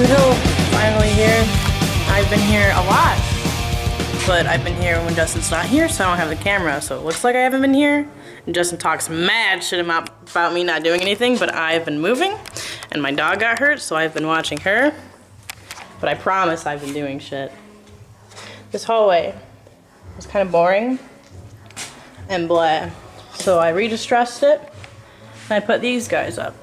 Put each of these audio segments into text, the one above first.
Justin Hill, finally here. I've been here a lot, but I've been here when Justin's not here, so I don't have the camera, so it looks like I haven't been here. And Justin talks mad shit about me not doing anything, but I've been moving, and my dog got hurt, so I've been watching her. But I promise I've been doing shit. This hallway was kind of boring and blah, so I redistressed it, and I put these guys up.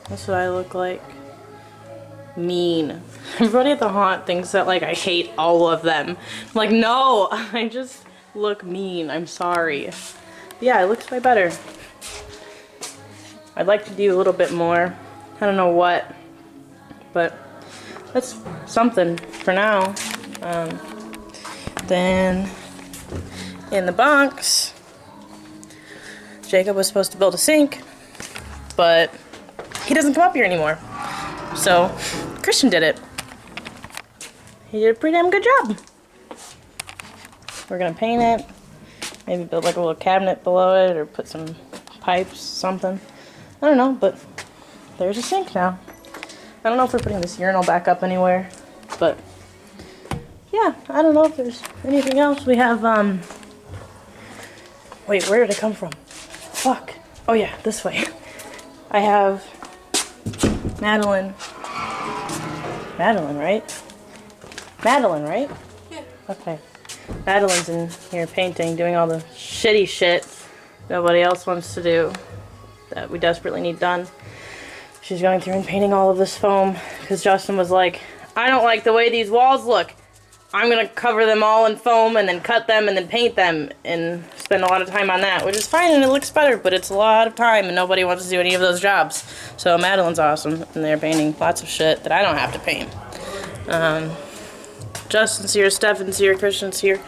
That's what I look like. Mean. Everybody at the haunt thinks that like I hate all of them. I'm like, no, I just look mean. I'm sorry. Yeah, it looks way better. I'd like to do a little bit more. I don't know what, but that's something for now. Then in the bunks, Jacob was supposed to build a sink, but he doesn't come up here anymore. So Christian did it. He did a pretty damn good job. We're gonna paint it, maybe build like a little cabinet below it or put some pipes, something. I don't know, but there's a sink now. I don't know if we're putting this urinal back up anywhere, but yeah, I don't know if there's anything else. We have, wait, where did it come from? Fuck. Oh yeah, this way. I have Madeline, right? Madeline, right? Yeah. Okay. Madeline's in here painting, doing all the shitty shit nobody else wants to do that we desperately need done. She's going through and painting all of this foam because Justin was like, I don't like the way these walls look. I'm gonna cover them all in foam and then cut them and then paint them and spend a lot of time on that, which is fine and it looks better, but it's a lot of time and nobody wants to do any of those jobs. So Madeline's awesome and they're painting lots of shit that I don't have to paint. Justin's here, Stefan's here, Christian's here.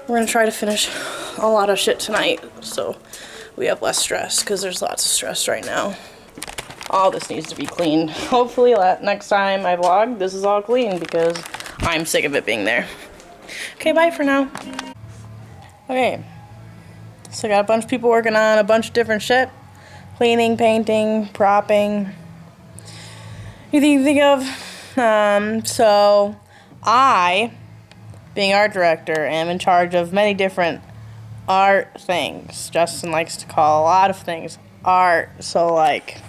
We're gonna try to finish a lot of shit tonight so we have less stress because there's lots of stress right now. All this needs to be cleaned. Hopefully next time I vlog, this is all clean because I'm sick of it being there. Okay, bye for now. Okay, so I got a bunch of people working on a bunch of different shit. Cleaning, painting, propping. Anything you think of? So I, being art director, am in charge of many different art things. Justin likes to call a lot of things art, so like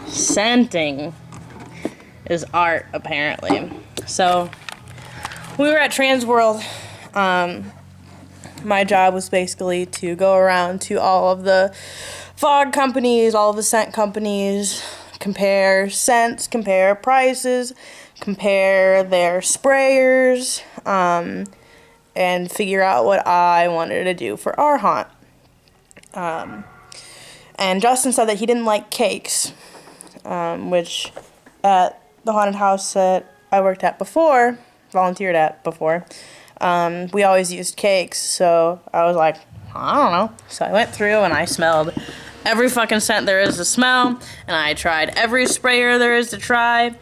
scenting is art, apparently. So we were at Transworld. My job was basically to go around to all of the fog companies, all of the scent companies, compare scents, compare prices, compare their sprayers, and figure out what I wanted to do for our haunt. And Justin said that he didn't like cakes, which at the haunted house that I worked at before, volunteered at before, we always used cakes, so I was like, I don't know. So I went through and I smelled every fucking scent there is to smell, and I tried every sprayer there is to try,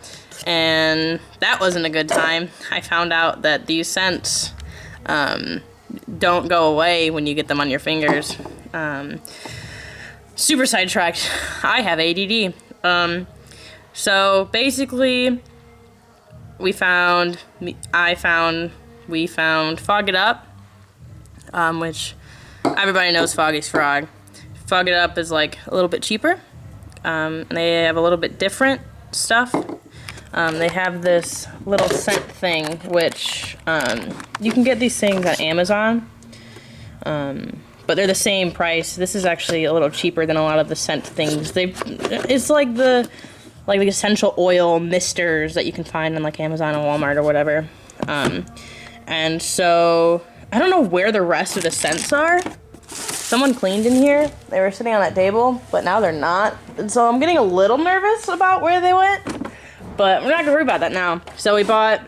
and that wasn't a good time. I found out that these scents don't go away when you get them on your fingers. Super sidetracked. I have ADD. So basically, we found Fog It Up, which everybody knows Foggy's Frog. Fog It Up is like a little bit cheaper, and they have a little bit different stuff. They have this little scent thing, which you can get these things on Amazon, but they're the same price. This is actually a little cheaper than a lot of the scent things. It's like the essential oil misters that you can find on like Amazon and Walmart or whatever. And so I don't know where the rest of the scents are. Someone cleaned in here. They were sitting on that table, but now they're not. And so I'm getting a little nervous about where they went, but we're not gonna worry about that now. So we bought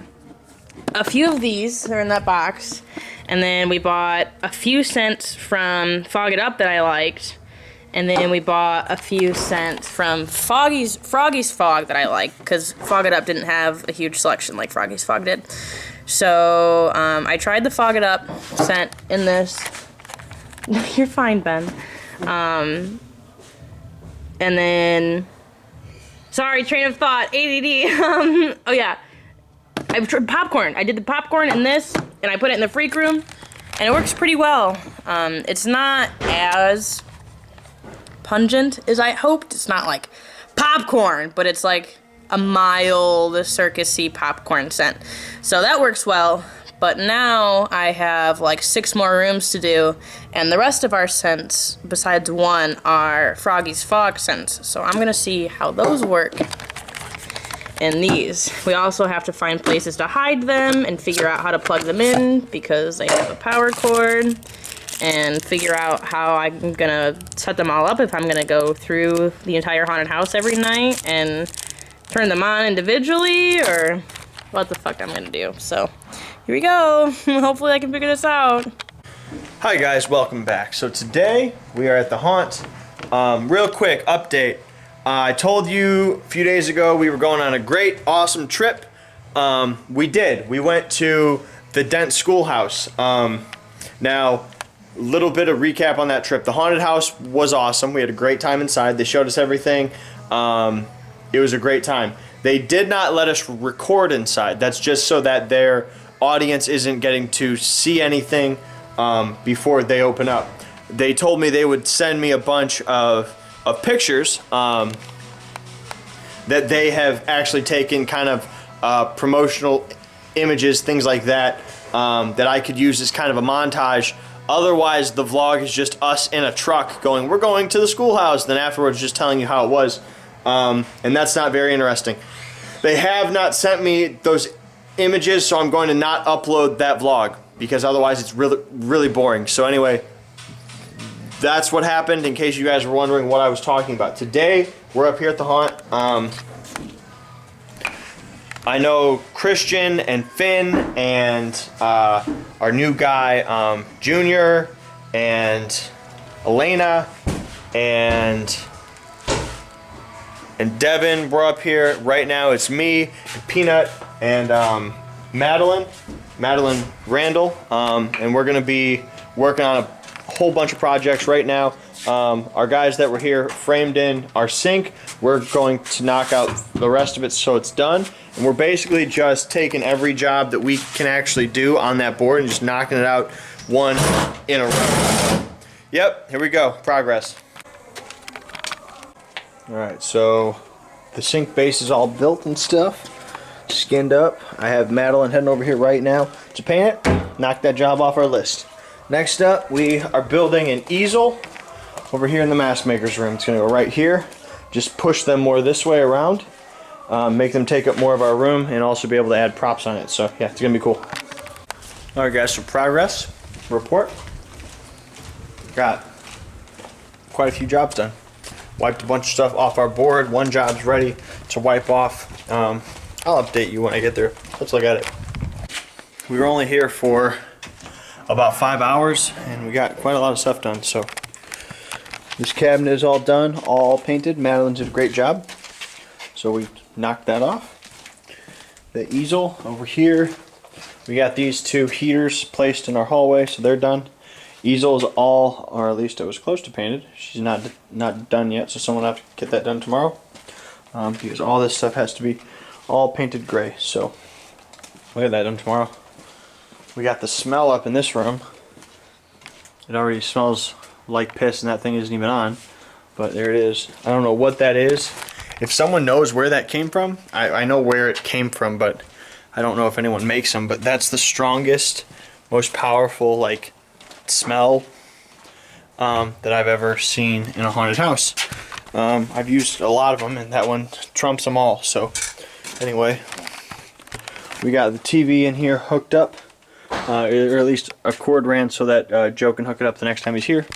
a few of these. They're in that box. And then we bought a few scents from Fog It Up that I liked. And then we bought a few scents from Froggy's Fog that I like, because Fog It Up didn't have a huge selection like Froggy's Fog did. So I tried the Fog It Up scent in this. You're fine, Ben. And then, sorry, train of thought, ADD. Oh yeah, I tried popcorn. I did the popcorn in this, and I put it in the freak room, and it works pretty well. It's not as pungent as I hoped. It's not like popcorn, but it's like a mild circusy popcorn scent. So that works well. But now I have like 6 more rooms to do, and the rest of our scents, besides one, are Froggy's Fog scents. So I'm gonna see how those work in these. We also have to find places to hide them and figure out how to plug them in because they have a power cord, and figure out how I'm gonna set them all up if I'm gonna go through the entire haunted house every night and turn them on individually, or what the fuck I'm gonna do. So here we go. Hopefully I can figure this out. Hi guys, welcome back. So today we are at the haunt. Real quick update. I told you a few days ago we were going on a great, awesome trip. We did. We went to the Dent Schoolhouse. Now, a little bit of recap on that trip. The haunted house was awesome. We had a great time inside. They showed us everything. It was a great time. They did not let us record inside. That's just so that their audience isn't getting to see anything before they open up. They told me they would send me a bunch of pictures that they have actually taken, kind of promotional images, things like that, that I could use as kind of a montage. Otherwise, the vlog is just us in a truck going, we're going to the schoolhouse, then afterwards just telling you how it was. And that's not very interesting. They have not sent me those images, so I'm going to not upload that vlog because otherwise it's really boring. So anyway, that's what happened, in case you guys were wondering what I was talking about. Today, we're up here at the haunt. I know Christian and Finn and our new guy, Junior, and Elena, and Devin. We're up here right now. It's me, and Peanut, and Madeline Randall, and we're gonna be working on a whole bunch of projects right now. Our guys that were here framed in our sink. We're going to knock out the rest of it so it's done, and we're basically just taking every job that we can actually do on that board and just knocking it out one in a row. Yep, here we go. Progress. Alright, so the sink base is all built and stuff, skinned up. I have Madeline heading over here right now to paint it, knock that job off our list. Next up, we are building an easel over here in the mask maker's room. It's going to go right here. Just push them more this way around, make them take up more of our room, and also be able to add props on it. So yeah, it's going to be cool. Alright guys, so progress report. Got quite a few jobs done. Wiped a bunch of stuff off our board. One job's ready to wipe off. I'll update you when I get there. Let's look at it. We were only here for about 5 hours, and we got quite a lot of stuff done. So this cabinet is all done, all painted. Madeline did a great job, so we knocked that off. The easel over here, we got these 2 heaters placed in our hallway, so they're done. Easel is all, or at least it was close to painted. She's not done yet, so someone will have to get that done tomorrow, because all this stuff has to be all painted gray. So we'll get that done tomorrow. We got the smell up in this room. It already smells like piss, and that thing isn't even on, but there it is. I don't know what that is. If someone knows where that came from, I know where it came from, but I don't know if anyone makes them. But that's the strongest, most powerful like smell that I've ever seen in a haunted house. I've used a lot of them, and that one trumps them all. So anyway, we got the TV in here hooked up, or at least a cord ran so that Joe can hook it up the next time he's here.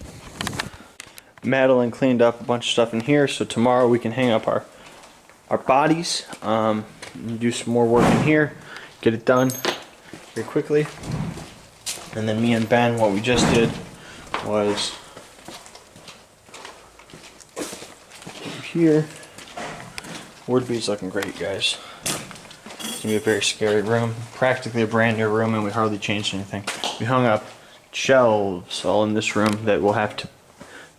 Madeline cleaned up a bunch of stuff in here, so tomorrow we can hang up our bodies, do some more work in here, get it done very quickly. And then me and Ben, what we just did was over here. Wordbee's looking great, guys. It's gonna be a very scary room, practically a brand new room, and we hardly changed anything. We hung up shelves all in this room that we'll have to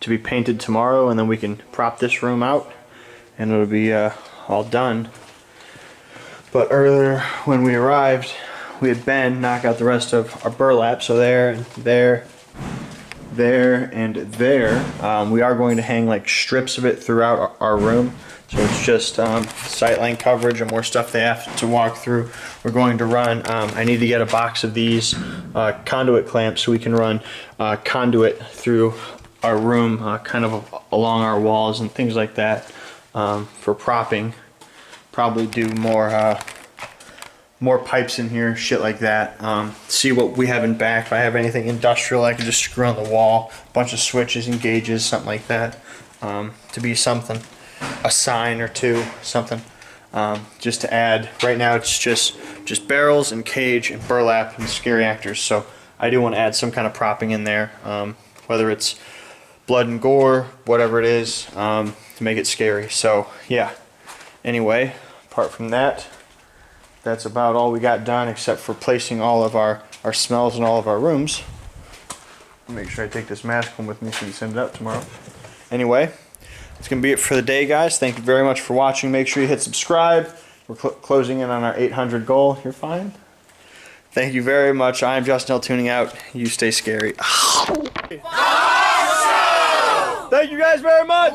to be painted tomorrow, and then we can prop this room out and it'll be all done. But earlier when we arrived, we had Ben knock out the rest of our burlap, so there and there, there and there. We are going to hang like strips of it throughout our room, so it's just sightline coverage and more stuff they have to walk through. We're going to run, I need to get a box of these conduit clamps so we can run conduit through our room, kind of along our walls and things like that, for propping. Probably do more pipes in here, shit like that. See what we have in back. If I have anything industrial, I can just screw on the wall. A bunch of switches and gauges, something like that, to be something, a sign or two, something, just to add. Right now it's just barrels and cage and burlap and scare reactors. So I do want to add some kind of propping in there, whether it's blood and gore, whatever it is, to make it scary. So yeah. Anyway, apart from that, that's about all we got done, except for placing all of our smells in all of our rooms. I'll make sure I take this mask home with me so we can send it out tomorrow. Anyway, that's going to be it for the day, guys. Thank you very much for watching. Make sure you hit subscribe. We're closing in on our 800 goal. You're fine. Thank you very much. I'm Justin L. tuning out. You stay scary. Thank you guys very much.